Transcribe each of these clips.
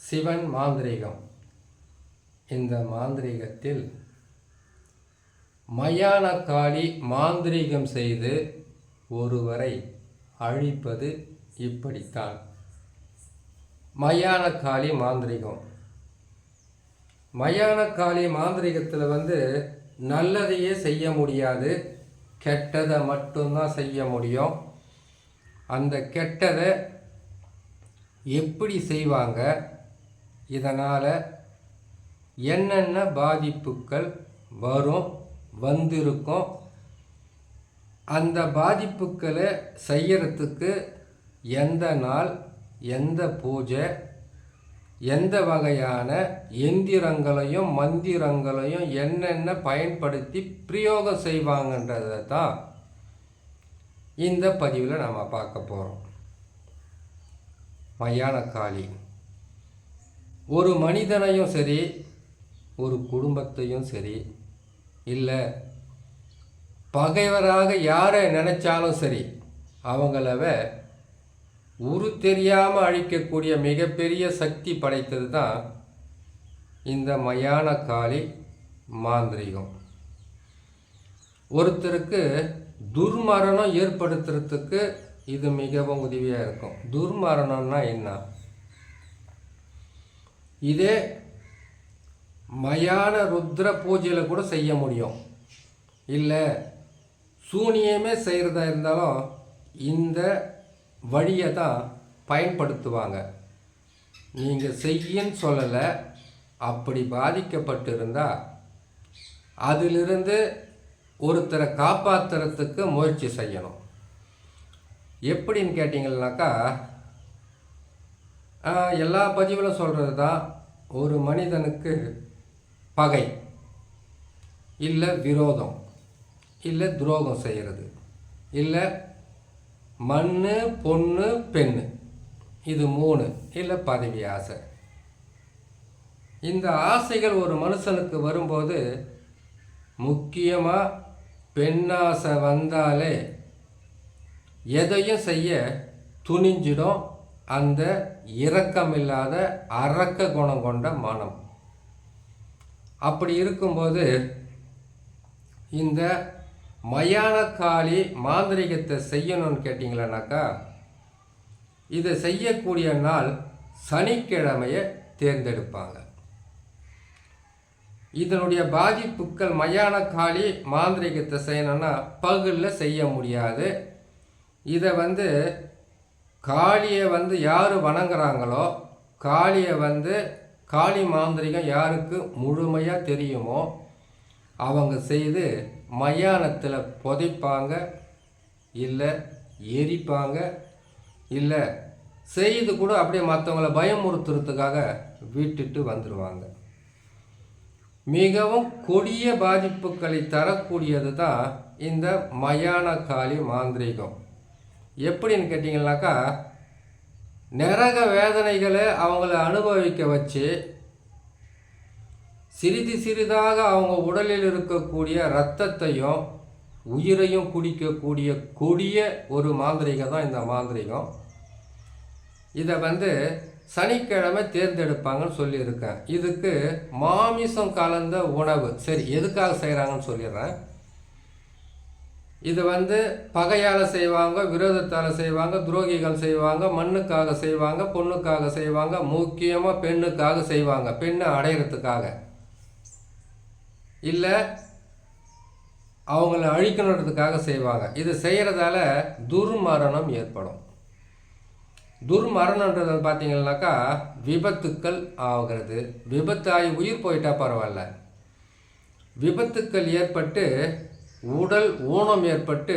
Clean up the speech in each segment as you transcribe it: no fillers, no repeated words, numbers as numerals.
சிவன் மாந்திரீகம். இந்த மாந்திரீகத்தில் மயான காளி மாந்திரீகம் செய்து ஒருவரை அழிப்பது இப்படித்தான். மயான காளி மாந்திரீகம். மயான காளி மாந்திரீகத்தில் நல்லதையே செய்ய முடியாது, கெட்டதை மட்டும்தான் செய்ய முடியும். அந்த கெட்டதை எப்படி செய்வாங்க, இதனால் என்னென்ன பாதிப்புகள் வந்திருக்கும், அந்த பாதிப்புகளை செய்யறதுக்கு எந்த நாள், எந்த பூஜை, எந்த வகையான எந்திரங்களையும் மந்திரங்களையும் என்னென்ன பயன்படுத்தி பிரயோகம் செய்வாங்கன்றதை தான் இந்த பதிவில் நாம் பார்க்க போகிறோம். மயான காளி ஒரு மனிதனையும் சரி, ஒரு குடும்பத்தையும் சரி, இல்லை பகைவராக யாரை நினைச்சாலும் சரி, அவங்கள உரு தெரியாமல் அழிக்கக்கூடிய மிகப்பெரிய சக்தி படைத்தது தான் இந்த மயான காளி மாந்திரீகம். ஒருத்தருக்கு துர்மரணம் ஏற்படுத்துறதுக்கு இது மிகவும் உதவியாக இருக்கும். துர்மரணம்னா என்ன? இதே மயான ருத்ர பூஜையில் கூட செய்ய முடியும். இல்லை சூனியமே செய்கிறதா இருந்தாலும் இந்த வழியை தான் பயன்படுத்துவாங்க. நீங்கள் செய்யன்னு சொல்லலை, அப்படி பாதிக்கப்பட்டிருந்தால் அதிலிருந்து ஒருத்தரை காப்பாற்றுறதுக்கு முயற்சி செய்யணும். எப்படின்னு கேட்டிங்கன்னாக்கா, எல்லா பதிவிலும் சொல்கிறது தான், ஒரு மனிதனுக்கு பகை, இல்லை விரோதம், இல்லை துரோகம் செய்கிறது, இல்லை மண் பொண்ணு பெண்ணு, இது 3, இல்லை பதவி ஆசை. இந்த ஆசைகள் ஒரு மனுஷனுக்கு வரும்போது, முக்கியமாக பெண்ணாசை வந்தாலே எதையும் செய்ய துணிஞ்சிடும். அந்த இரக்கமில்லாத அரக்க குணம் கொண்ட மனம். அப்படி இருக்கும்போது இந்த மயான காளி மாந்திரிகத்தை செய்யணும்னு கேட்டிங்களேனாக்கா, இதை செய்யக்கூடிய நாள் சனிக்கிழமையை தேர்ந்தெடுப்பாங்க. இதனுடைய பாதிப்புகள், மயான காளி மாந்திரிகத்தை செய்யணும்னா பகலில் செய்ய முடியாது. இதை காளியை யார் வணங்குறாங்களோ, காளியை காளி மாந்திரிகம் யாருக்கு முழுமையாக தெரியுமோ அவங்க செய்து மயானத்தில் புதைப்பாங்க, இல்லை எரிப்பாங்க, இல்லை செய்து கூட அப்படியே மற்றவங்கள பயமுறுத்துறதுக்காக விட்டுட்டு வந்துடுவாங்க. மிகவும் கொடிய பாதிப்புகளை தரக்கூடியது தான் இந்த மயான காளி மாந்திரீகம். எப்படின்னு கேட்டிங்கன்னாக்கா, நரக வேதனைகளை அவங்கள அனுபவிக்க வச்சு சிறிது சிறிதாக அவங்க உடலில் இருக்கக்கூடிய இரத்தத்தையும் உயிரையும் குடிக்கக்கூடிய கொடிய ஒரு மாந்திரீகம் தான் இந்த மாந்திரீகம். இதை சனிக்கிழமை தேர்ந்தெடுப்பாங்கன்னு சொல்லியிருக்கேன். இதுக்கு மாமிசம் கலந்த உணவு. சரி, எதுக்காக செய்கிறாங்கன்னு சொல்லிடுறேன். இது பகையால் செய்வாங்க, விரோதத்தால் செய்வாங்க, துரோகிகள் செய்வாங்க, மண்ணுக்காக செய்வாங்க, பொண்ணுக்காக செய்வாங்க, முக்கியமாக பெண்ணுக்காக செய்வாங்க. பெண்ணை அடையிறதுக்காக, இல்லை அவங்கள அழிக்கணுன்றதுக்காக செய்வாங்க. இது செய்கிறதால துர்மரணம் ஏற்படும். துர்மரணன்றது பார்த்தீங்கன்னாக்கா விபத்துக்கள் ஆகிறது. விபத்தாகி உயிர் போயிட்டா பரவாயில்ல, விபத்துக்கள் ஏற்பட்டு உடல் ஊனம் ஏற்பட்டு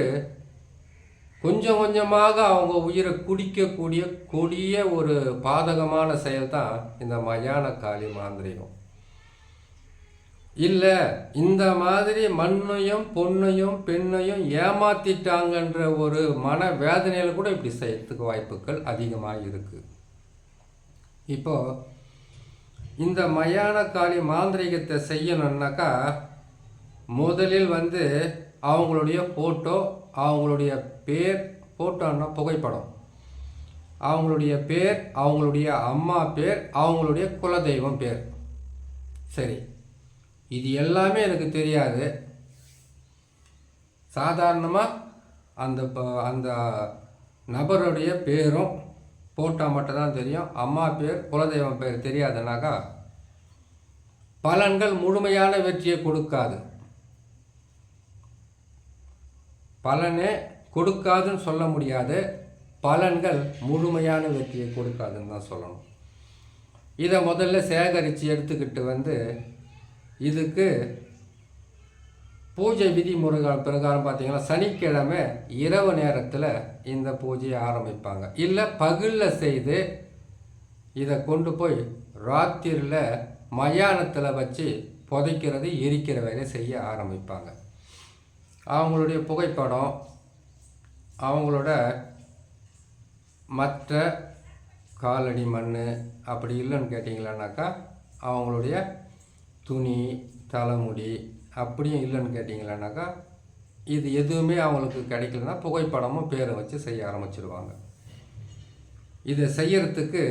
கொஞ்சம் கொஞ்சமாக அவங்க உயிரை குடிக்கக்கூடிய கொடிய ஒரு பாதகமான செயல் தான் இந்த மயான காளி மாந்திரீகம். இல்லை இந்த மாதிரி மண்ணையும் பொண்ணையும் பெண்ணையும் ஏமாத்திட்டாங்கன்ற ஒரு மன வேதனையில் கூட இப்படி செய்யறதுக்கு வாய்ப்புகள் அதிகமாக இருக்குது. இப்போது இந்த மயான காளி மாந்திரீகத்தை செய்யணுன்னாக்கா, முதலில் அவங்களுடைய ஃபோட்டோ, அவங்களுடைய பேர், ஃபோட்டோன்னா புகைப்படம், அவங்களுடைய பேர், அவங்களுடைய அம்மா பேர், அவங்களுடைய குலதெய்வம் பேர். சரி, இது எல்லாமே எனக்கு தெரியாது. சாதாரணமாக அந்த நபருடைய பேரும் போட்டால் மட்டும்தான் தெரியும். அம்மா பேர், குலதெய்வம் பேர் தெரியாதுனாக்கா பலன்கள் முழுமையான வெற்றியை கொடுக்காது. பலனே கொடுக்காதுன்னு சொல்ல முடியாது, பலன்கள் முழுமையான வெற்றியை கொடுக்காதுன்னு தான் சொல்லணும். இதை முதல்ல சேகரித்து எடுத்துக்கிட்டு இதுக்கு பூஜை விதிமுறைகள் பிரகாரம் பார்த்தீங்கன்னா சனிக்கிழமை இரவு நேரத்தில் இந்த பூஜையை ஆரம்பிப்பாங்க. இல்லை பகலில் செய்து இதை கொண்டு போய் ராத்திரியில் மயானத்தில் வச்சு புதைக்கிறது, எரிக்கிற வேலை செய்ய ஆரம்பிப்பாங்க. அவங்களுடைய புகைப்படம், அவங்களோட மற்ற காலடி மண் அப்படி இல்லைன்னு கேட்டிங்களானாக்கா அவங்களுடைய துணி, தலைமுடி அப்படியும் இல்லைன்னு கேட்டிங்களானாக்கா இது எதுவுமே அவங்களுக்கு கிடைக்கலன்னா புகைப்படமும் பேரை வச்சு செய்ய ஆரம்பிச்சிடுவாங்க. இதை செய்யறதுக்கு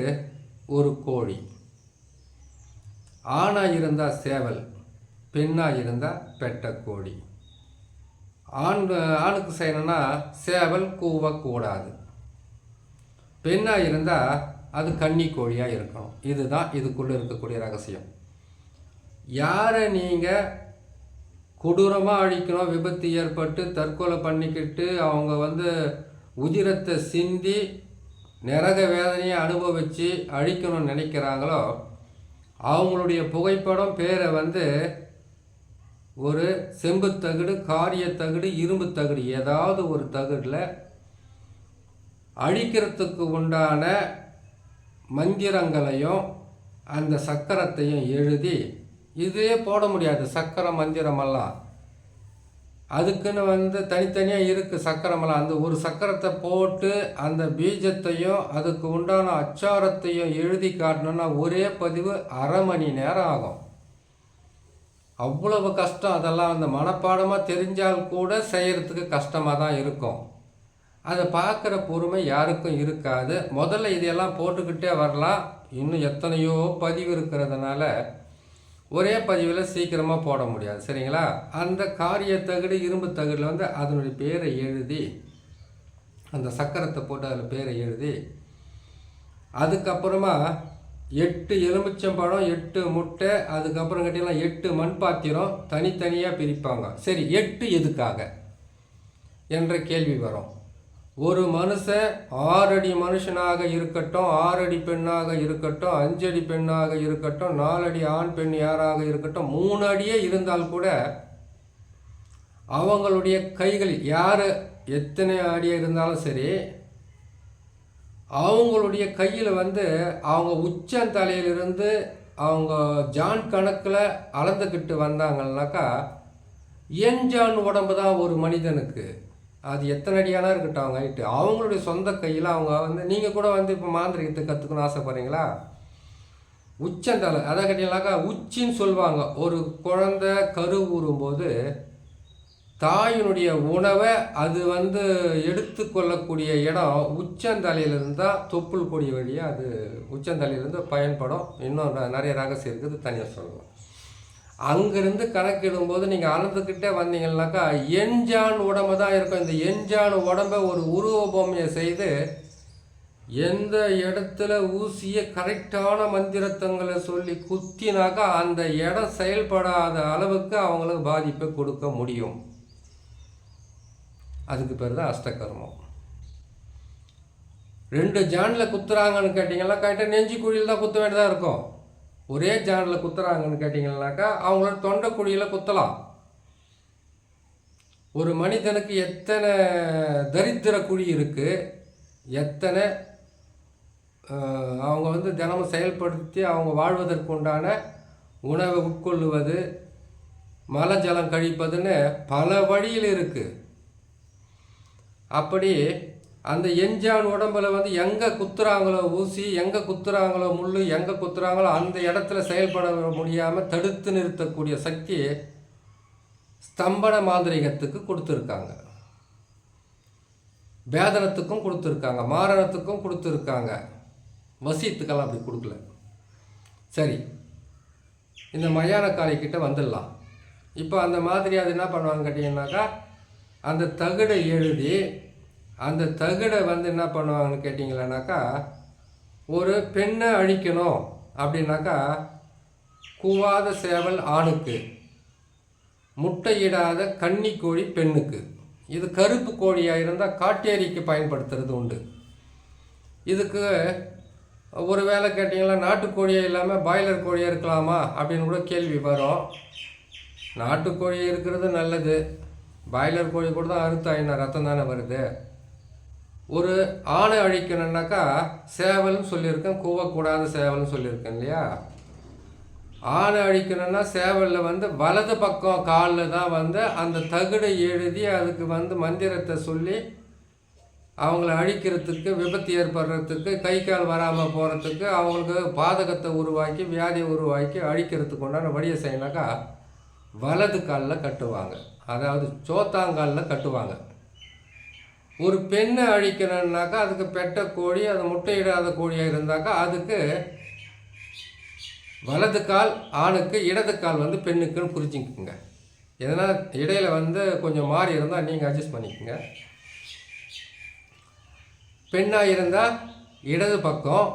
ஒரு கோழி, ஆணாக இருந்தால் சேவல், பெண்ணாக இருந்தால் பெட்ட கோழி. ஆணுக்கு செய்யணும்னா சேவல் கூவக்கூடாது, பெண்ணாக இருந்தால் அது கன்னி கோழியாக இருக்கணும். இதுதான் இதுக்குள்ளே இருக்கக்கூடிய ரகசியம். யாரை நீங்கள் கொடூரமாக அழிக்கணும், விபத்து ஏற்பட்டு தற்கொலை பண்ணிக்கிட்டு அவங்க உதிரத்தை சிந்தி நரக வேதனையை அனுபவித்து அழிக்கணும்னு நினைக்கிறாங்களோ அவங்களுடைய புகைப்படம் பேரை ஒரு செம்பு தகடு, காரிய தகடு, இரும்பு தகடு ஏதாவது ஒரு தகடில் அழிக்கிறதுக்கு உண்டான மந்திரங்களையும் அந்த சக்கரத்தையும் எழுதி, இதே போட முடியாது சக்கர மந்திரமெல்லாம், அதுக்குன்னு தனித்தனியாக இருக்குது சக்கரமெல்லாம். அந்த ஒரு சக்கரத்தை போட்டு அந்த பீஜத்தையும் அதுக்கு உண்டான அச்சாரத்தையும் எழுதி காட்டணுன்னா ஒரே பதிவு அரை மணி நேரம் ஆகும். அவ்வளவு கஷ்டம். அதெல்லாம் அந்த மனப்பாடமாக தெரிஞ்சால் கூட செய்கிறதுக்கு கஷ்டமாக தான் இருக்கும். அதை பார்க்குற பொறுமை யாருக்கும் இருக்காது. முதல்ல இதையெல்லாம் போட்டுக்கிட்டே வரலாம். இன்னும் எத்தனையோ பதிவு இருக்கிறதுனால ஒரே பதிவில் சீக்கிரமாக போட முடியாது. சரிங்களா? அந்த காரிய தகடு, இரும்பு தகடில் அதனுடைய பேரை எழுதி, அந்த சக்கரத்தை போட்டு அதில் பேரை எழுதி, அதுக்கப்புறமா 8 எலுமிச்சம்பழம், 8 முட்டை, அதுக்கப்புறம் கேட்டிங்கன்னா 8 மண் பாத்திரம் தனித்தனியாக பிரிப்பாங்க. சரி, 8 எதுக்காக என்ற கேள்வி வரும். ஒரு மனுஷன் 6 அடி மனுஷனாக இருக்கட்டும், 6 அடி பெண்ணாக இருக்கட்டும், 5 அடி பெண்ணாக இருக்கட்டும், 4 அடி ஆண் பெண் யாராக இருக்கட்டும், 3 அடியே இருந்தால் கூட அவங்களுடைய கைகள் யார் எத்தனை அடியாக இருந்தாலும் சரி, அவங்களுடைய கையில் அவங்க உச்சந்தலையிலிருந்து அவங்க ஜான் கணக்கில் அளந்துக்கிட்டு வந்தாங்கன்னாக்கா எஞ்சான் உடம்பு தான் ஒரு மனிதனுக்கு. அது எத்தனை அடியானா இருக்கட்டும் அவங்க ஹைட்டு, அவங்களுடைய சொந்த கையில் அவங்க நீங்கள் கூட இப்போ மாந்திரிகத்தை கற்றுக்கணும்னு ஆசைப்படுறீங்களா? உச்சந்தலை அதை கேட்டீங்கன்னாக்கா உச்சின்னு சொல்லுவாங்க. ஒரு குழந்தை கருவுறும்போது தாயினுடைய உணவை அது எடுத்துக்கொள்ளக்கூடிய இடம் உச்சந்தலையிலிருந்து தான், தொப்புள் கொடி வழியாக அது உச்சந்தலையிலேருந்து பயன்படும். இன்னும் நிறைய ரகசியம் இருக்குது, தனியாக சொல்லலாம். அங்கேருந்து கணக்கிடும்போது நீங்கள் அளந்துக்கிட்டே வந்தீங்கன்னாக்கா எஞ்சான் உடம்பு தான் இருக்கும். இந்த எஞ்சான் உடம்பை ஒரு உருவ பொம்மையை செய்து எந்த இடத்துல ஊசியை கரெக்டான மந்திரத்தங்களை சொல்லி குத்தினாக்கா அந்த இடம் செயல்படாத அளவுக்கு அவங்களுக்கு பாதிப்பை கொடுக்க முடியும். அதுக்கு பேர் தான் அஷ்டகர்மம். 2 ஜானில் குத்துறாங்கன்னு கேட்டிங்கன்னா கரெக்டாக நெஞ்சு குழியில் தான் குத்த வேண்டியதாக இருக்கும். ஒரே ஜானில் குத்துறாங்கன்னு கேட்டிங்கன்னாக்கா அவங்களோட தொண்டை குழியில் குத்தலாம். ஒரு மனிதனுக்கு எத்தனை தரித்திர குழி இருக்குது, எத்தனை அவங்க தினமும் செயல்படுத்தி அவங்க வாழ்வதற்கு உண்டான உணவை உட்கொள்ளுவது, மல ஜலம் கழிப்பதுன்னு பல வழியில் இருக்குது. அப்படி அந்த எஞ்சான் உடம்பில் எங்கே குத்துறாங்களோ ஊசி, எங்கே குத்துறாங்களோ முள், எங்கே குத்துறாங்களோ அந்த இடத்துல செயல்பட முடியாமல் தடுத்து நிறுத்தக்கூடிய சக்தி ஸ்தம்பன மாந்திரிகத்துக்கு கொடுத்துருக்காங்க. பேதனத்துக்கும் கொடுத்துருக்காங்க, மாரணத்துக்கும் கொடுத்துருக்காங்க, வசியத்துக்கெல்லாம் அப்படி கொடுக்கல. சரி, இந்த மயான காளிக்கிட்ட வந்துடலாம். இப்போ அந்த மாதிரி அது என்ன பண்ணுவாங்க கேட்டிங்கன்னாக்கா, அந்த தகடை எழுதி அந்த தகடை என்ன பண்ணுவாங்கன்னு கேட்டிங்களானாக்கா, ஒரு பெண்ணை அழிக்கணும் அப்படின்னாக்கா கூவாத சேவல் ஆணுக்கு, முட்டையிடாத கன்னி கோழி பெண்ணுக்கு, இது கருப்பு கோழியாக இருந்தால் காட்டேரிக்கு பயன்படுத்துறது உண்டு. இதுக்கு ஒரு வேளை கேட்டிங்களா நாட்டுக்கோழியாக இல்லாமல் பாய்லர் கோழியாக இருக்கலாமா அப்படின்னு கூட கேள்வி வரும். நாட்டுக்கோழி இருக்கிறது நல்லது, பாய்லர் கோழி கூட தான் அறுத்தாயினா ரத்தம் தானே வருது. ஒரு ஆணை அழிக்கணுன்னாக்கா சேவல்னு சொல்லியிருக்கேன், கூவக்கூடாத சேவல்னு சொல்லியிருக்கேன் இல்லையா. ஆணை அழிக்கணும்னா சேவலில் வலது பக்கம் காலில் தான் அந்த தகுடை எழுதி அதுக்கு மந்திரத்தை சொல்லி அவங்கள அழிக்கிறதுக்கு, விபத்து ஏற்படுறதுக்கு, கை கால் வராமல் போகிறதுக்கு, அவங்களுக்கு பாதகத்தை உருவாக்கி வியாதியை உருவாக்கி அழிக்கிறதுக்கு உண்டான வழியை செய்யணாக்கா வலது காலில் கட்டுவாங்க, அதாவது சோத்தாங்காலில் கட்டுவாங்க. ஒரு பெண்ணை அழிக்கணுன்னாக்கா அதுக்கு பெட்ட கோழி, அது முட்டையிடாத கோழியாக இருந்தாக்கா அதுக்கு வலது கால் ஆணுக்கு, இடது கால் பெண்ணுக்குன்னு புரிஞ்சுக்குங்க. எதனால் இடையில் கொஞ்சம் மாறி இருந்தால் நீங்கள் அட்ஜஸ்ட் பண்ணிக்கோங்க. பெண்ணாக இருந்தால் இடது பக்கம்,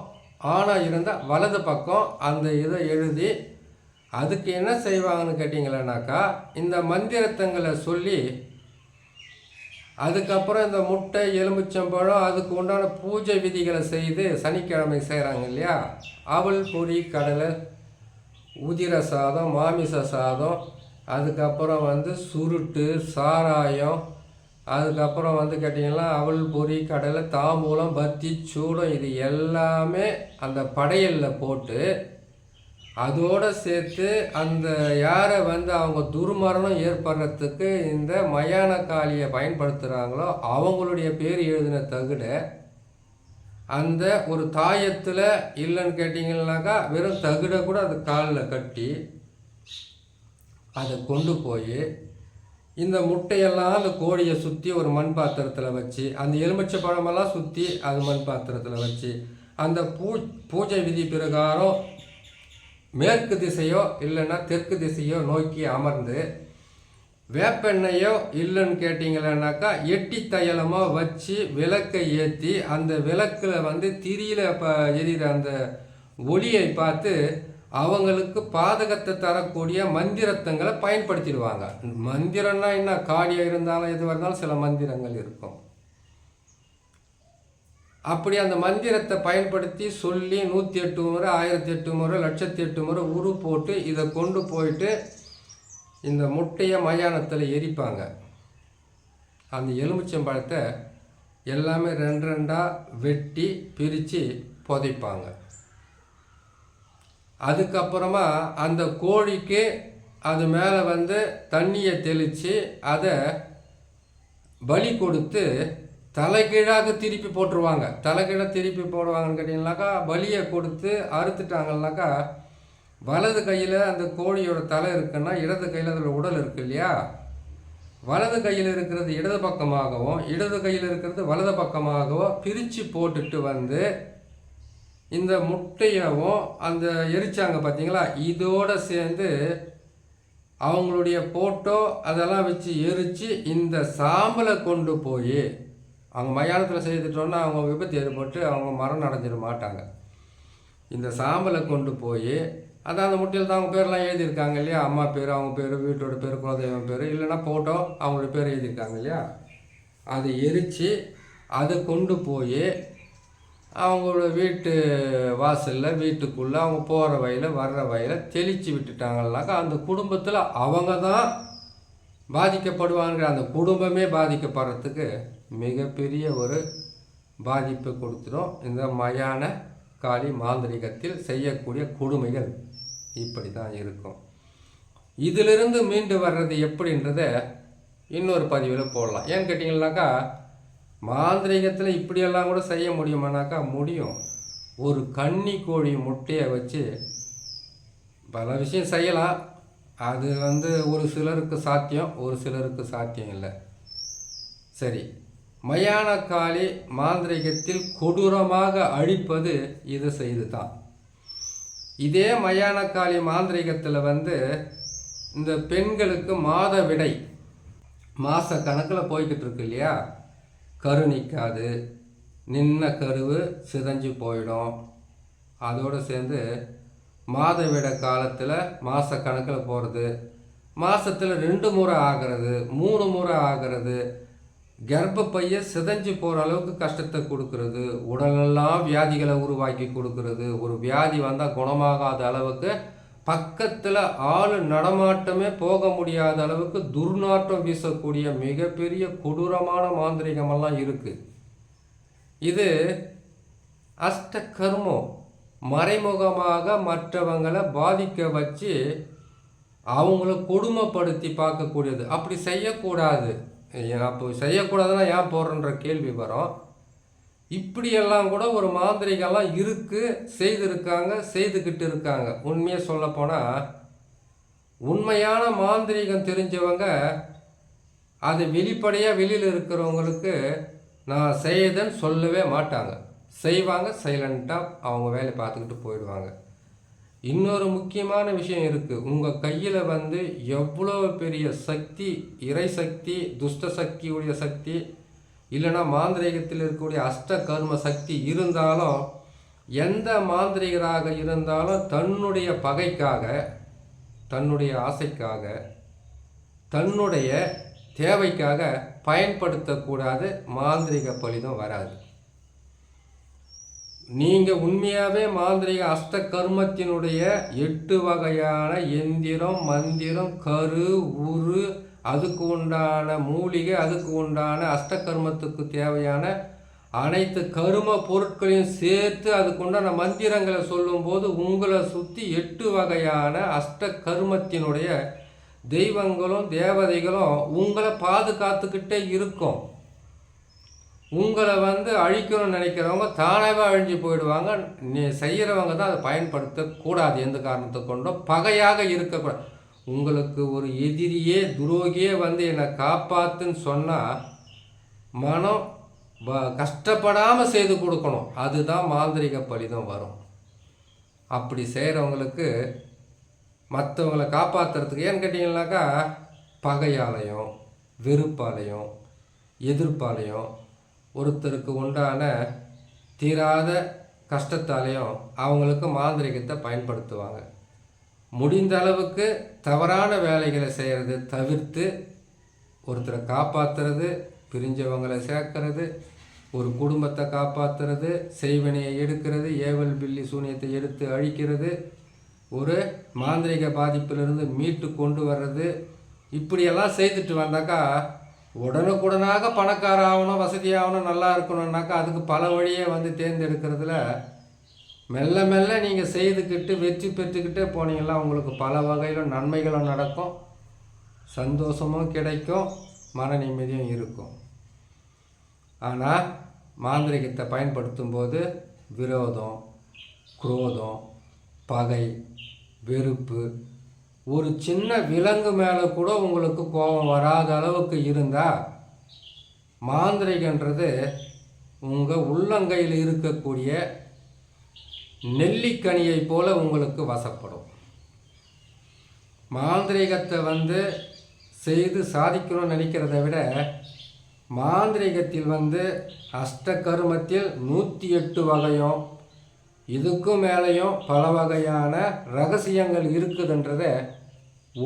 ஆணாக இருந்தால் வலது பக்கம் அந்த இதை எழுதி அதுக்கு என்ன செய்வாங்கன்னு கேட்டிங்களேனாக்கா, இந்த மந்திரத்தங்களை சொல்லி அதுக்கப்புறம் இந்த முட்டை, எலுமிச்சம்பழம் அதுக்கு உண்டான பூஜை விதிகளை செய்து சனிக்கிழமை செய்கிறாங்க இல்லையா. அவல், பொரி, கடலை, உதிர சாதம், மாமிச சாதம், அதுக்கப்புறம் சுருட்டு, சாராயம், அதுக்கப்புறம் கேட்டிங்கன்னா அவல், பொரி, கடலை, தாம்பூலம், பத்தி, சூடம், இது எல்லாமே அந்த படையலில் போட்டு அதோடு சேர்த்து அந்த யாரை அவங்க துர்மரணம் ஏற்படுறதுக்கு இந்த மயான காளியை பயன்படுத்துகிறாங்களோ அவங்களுடைய பேர் எழுதின தகுட அந்த ஒரு தாயத்தில் இல்லைன்னு கேட்டிங்கன்னாக்கா வெறும் தகுடை கூட அது காலில் கட்டி அதை கொண்டு போய் இந்த முட்டையெல்லாம் அந்த கோழியை சுற்றி ஒரு மண் பாத்திரத்தில் வச்சு, அந்த எலுமிச்சை பழமெல்லாம் சுற்றி அது மண் பாத்திரத்தில் வச்சு அந்த பூஜை விதி பிரகாரம் மேற்கு திசையோ இல்லைன்னா தெற்கு திசையோ நோக்கி அமர்ந்து வேப்பெண்ணையோ இல்லைன்னு கேட்டிங்களேனாக்கா எட்டி தையலமாக வச்சு விளக்கை ஏற்றி அந்த விளக்கில் திரியில் எரிகிற அந்த ஒளியை பார்த்து அவங்களுக்கு பாதகத்தை தரக்கூடிய மந்திரத்தங்களை பயன்படுத்திடுவாங்க. மந்திரம்னா என்ன, காளியாக இருந்தாலும் எதுவாக இருந்தாலும் சில மந்திரங்கள் இருக்கும். அப்படி அந்த மந்திரத்தை பயன்படுத்தி சொல்லி 108 முறை, 1008 முறை, 1008 முறை உரு போட்டு இதை கொண்டு போயிட்டு இந்த முட்டையை மயானத்தில் எரிப்பாங்க. அந்த எலுமிச்சம்பழத்தை எல்லாமே 2 வெட்டி பிரித்து புதைப்பாங்க. அதுக்கப்புறமா அந்த கோழிக்கு அது மேலே தண்ணியை தெளித்து அதை பலி கொடுத்து தலைகீழாக திருப்பி போட்டுருவாங்க. தலைகீழாக திருப்பி போடுவாங்கன்னு கேட்டிங்கனாக்கா, பலியை கொடுத்து அறுத்துட்டாங்கன்னாக்கா வலது கையில் அந்த கோழியோட தலை இருக்குன்னா இடது கையில் அதோட உடல் இருக்கு இல்லையா. வலது கையில் இருக்கிறது இடது பக்கமாகவும் இடது கையில் இருக்கிறது வலது பக்கமாகவும் பிரித்து போட்டுட்டு இந்த முட்டையவும் அந்த எரிச்சாங்க பார்த்தீங்களா, இதோடு சேர்ந்து அவங்களுடைய போட்டோ அதெல்லாம் வச்சு எரித்து இந்த சாம்பலை கொண்டு போய் அவங்க மயானத்தில் செய்துட்டோன்னா அவங்க விபத்து ஏற்பட்டு அவங்க மரணம் அடைஞ்சிட மாட்டாங்க. இந்த சாம்பலை கொண்டு போய் அதான் அந்த முட்டையில் தான் அவங்க பேரெலாம் எழுதியிருக்காங்க இல்லையா, அம்மா பேர், அவங்க பேர், வீட்டோட பேர், குலதெய்வம் பேர், இல்லைன்னா ஃபோட்டோ அவங்களோட பேர் எழுதியிருக்காங்க இல்லையா, அதை எரித்து அதை கொண்டு போய் அவங்களோட வீட்டு வாசலில் வீட்டுக்குள்ளே அவங்க போகிற வழியில் வர்ற வழியில் தெளித்து விட்டுட்டாங்கன்னாக்கா அந்த குடும்பத்தில் அவங்க தான் பாதிக்கப்படுவாங்கிற, அந்த குடும்பமே பாதிக்கப்படுறதுக்கு மிகப்பெரிய ஒரு பாதிப்பை கொடுத்துடும். இந்த மயான காளி மாந்திரிகத்தில் செய்யக்கூடிய கொடுமைகள் இப்படி தான் இருக்கும். இதிலிருந்து மீண்டு வர்றது எப்படின்றத இன்னொரு பதிவில் போடலாம். ஏன்னு கேட்டிங்கன்னாக்கா, மாந்திரிகத்தில் இப்படியெல்லாம் கூட செய்ய முடியுமானாக்கா முடியும். ஒரு கன்னி கோழி முட்டையை வச்சு பல விஷயம் செய்யலாம். அது ஒரு சிலருக்கு சாத்தியம், ஒரு சிலருக்கு சாத்தியம் இல்லை. சரி, மயானக்காளி மாந்திரிகத்தில் கொடூரமாக அழிப்பது இது செய்து தான். இதே மயானக்காளி மாந்திரிகத்தில் இந்த பெண்களுக்கு மாதவிடை மாத கணக்கில் போய்கிட்டு இருக்கு இல்லையா, கரு நிற்காது, நின்ன கருவு சிதைஞ்சு போயிடும். அதோடு சேர்ந்து மாதவிடை காலத்தில் மாத கணக்கில் போகிறது, மாதத்தில் 2 முறை ஆகிறது, 3 முறை ஆகிறது, கர்ப்பப்பையை சிதைஞ்சு போகிற அளவுக்கு கஷ்டத்தை கொடுக்கறது, உடலெல்லாம் வியாதிகளை உருவாக்கி கொடுக்கறது, ஒரு வியாதி வந்தால் குணமாகாத அளவுக்கு பக்கத்தில் ஆள் நடமாட்டமே போக முடியாத அளவுக்கு துர்நாற்றம் வீசக்கூடிய மிகப்பெரிய கொடூரமான மாந்திரிகமெல்லாம் இருக்குது. இது அஷ்ட கர்மம். மறைமுகமாக மற்றவங்களை பாதிக்க வச்சு அவங்கள கொடுமைப்படுத்தி பார்க்கக்கூடியது. அப்படி செய்யக்கூடாது. அப்போ செய்யக்கூடாதுன்னா ஏன் போடுறன்ற கேள்வி வரும். இப்படியெல்லாம் கூட ஒரு மாந்திரிகெல்லாம் இருக்குது, செய்திருக்காங்க, செய்துக்கிட்டு இருக்காங்க. உண்மையை சொல்லப்போனால் உண்மையான மாந்திரிகம் தெரிஞ்சவங்க அது வெளிப்படையாக வெளியில் இருக்கிறவங்களுக்கு நான் செய்தேன்னு சொல்லவே மாட்டாங்க. செய்வாங்க, சைலண்ட்டாக அவங்க வேலையை பார்த்துக்கிட்டு போயிடுவாங்க. இன்னொரு முக்கியமான விஷயம் இருக்குது. உங்கள் கையில் எவ்வளோ பெரிய சக்தி, இறை சக்தி, துஷ்ட சக்தியுடைய சக்தி, இல்லைனா மாந்திரிகத்தில் இருக்கக்கூடிய அஷ்ட கர்ம சக்தி இருந்தாலும், எந்த மாந்திரிகராக இருந்தாலும் தன்னுடைய பகைக்காக, தன்னுடைய ஆசைக்காக, தன்னுடைய தேவைக்காக பயன்படுத்தக்கூடாது. மாந்திரிக பலிதம் வராது. நீங்கள் உண்மையாகவே மாந்திரிக அஷ்ட கர்மத்தினுடைய 8 வகையான எந்திரம், மந்திரம், கரு, உரு, அதுக்கு உண்டான மூலிகை, அதுக்கு உண்டான அஷ்ட கர்மத்துக்கு தேவையான அனைத்து கரும பொருட்களையும் சேர்த்து அதுக்குண்டான மந்திரங்களை சொல்லும்போது உங்களை சுற்றி 8 வகையான அஷ்ட கர்மத்தினுடைய தெய்வங்களும் தேவதைகளும் உங்களை பாதுகாத்துக்கிட்டே இருக்கும். உங்களை அழிக்கணும்னு நினைக்கிறவங்க தானாகவே அழிஞ்சு போயிடுவாங்க. நீ செய்கிறவங்க தான் அதை பயன்படுத்தக்கூடாது. எந்த காரணத்தை கொண்டோ பகையாக இருக்கக்கூடாது. உங்களுக்கு ஒரு எதிரியே, துரோகியே என்னை காப்பாற்றுன்னு சொன்னால் மனம் கஷ்டப்படாமல் செய்து கொடுக்கணும். அதுதான் மாந்திரிக பலிதம் வரும். அப்படி செய்கிறவங்களுக்கு மற்றவங்களை காப்பாற்றுறதுக்கு ஏன்னு கேட்டிங்கன்னாக்கா பகையாலையும் வெறுப்பாலையும் எதிர்ப்பாலையும் ஒருத்தருக்கு உண்டான தீராத கஷ்டத்தாலையும் அவங்களுக்கு மாந்திரிகத்தை பயன்படுத்துவாங்க. முடிந்த அளவுக்கு தவறான வேலைகளை செய்கிறது தவிர்த்து ஒருத்தரை காப்பாற்றுறது, பிரிஞ்சவங்களை சேர்க்கறது, ஒரு குடும்பத்தை காப்பாற்றுறது, செய்வினையை எடுக்கிறது, ஏவல் பில்லி சூனியத்தை எடுத்து அழிக்கிறது, ஒரு மாந்திரிக பாதிப்பிலிருந்து மீட்டு கொண்டு வர்றது, இப்படியெல்லாம் செய்துட்டு வந்தாக்கா உடனுக்குடனாக பணக்கார ஆகணும், வசதியாகணும், நல்லா இருக்கணும்னாக்கா அதுக்கு பல வழியை தேர்ந்தெடுக்கிறதுல மெல்ல மெல்ல நீங்கள் செய்துக்கிட்டு வெற்றி பெற்றுக்கிட்டே போனீங்கன்னா உங்களுக்கு பல வகையிலும் நன்மைகளும் நடக்கும், சந்தோஷமும் கிடைக்கும், மன நிம்மதியும் இருக்கும். ஆனால் மாந்திரிகத்தை பயன்படுத்தும் போது விரோதம், குரோதம், பகை, வெறுப்பு, ஒரு சின்ன விலங்கு மேலே கூட உங்களுக்கு கோபம் வராத அளவுக்கு இருந்தால் மாந்திரிகன்றது உங்கள் உள்ளங்கையில் இருக்கக்கூடிய நெல்லிக்கனியை போல உங்களுக்கு வசப்படும். மாந்திரிகத்தை செய்து சாதிக்கணும்னு நினைக்கிறத விட மாந்திரிகத்தில் அஷ்டகர்மத்தில் 108 வகையும் இதுக்கும் மேலேயும் பல வகையான ரகசியங்கள் இருக்குதுன்றதை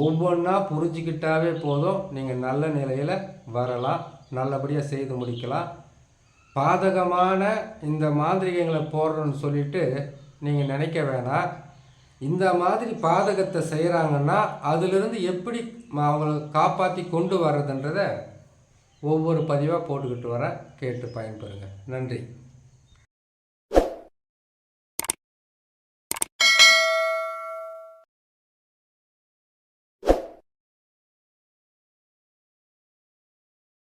ஒவ்வொன்றா புரிஞ்சுக்கிட்டாவே போதும். நீங்கள் நல்ல நிலையில் வரலாம், நல்லபடியாக செய்து முடிக்கலாம். பாதகமான இந்த மாந்திரிகங்களை போடுறோன்னு சொல்லிட்டு நீங்கள் நினைக்க வேணாம். இந்த மாதிரி பாதகத்தை செய்கிறாங்கன்னா அதிலிருந்து எப்படி அவங்கள காப்பாற்றி கொண்டு வர்றதுன்றதை ஒவ்வொரு பதிவாக போட்டுக்கிட்டு வரேன். கேட்டு பயன்பெறுங்க. நன்றி.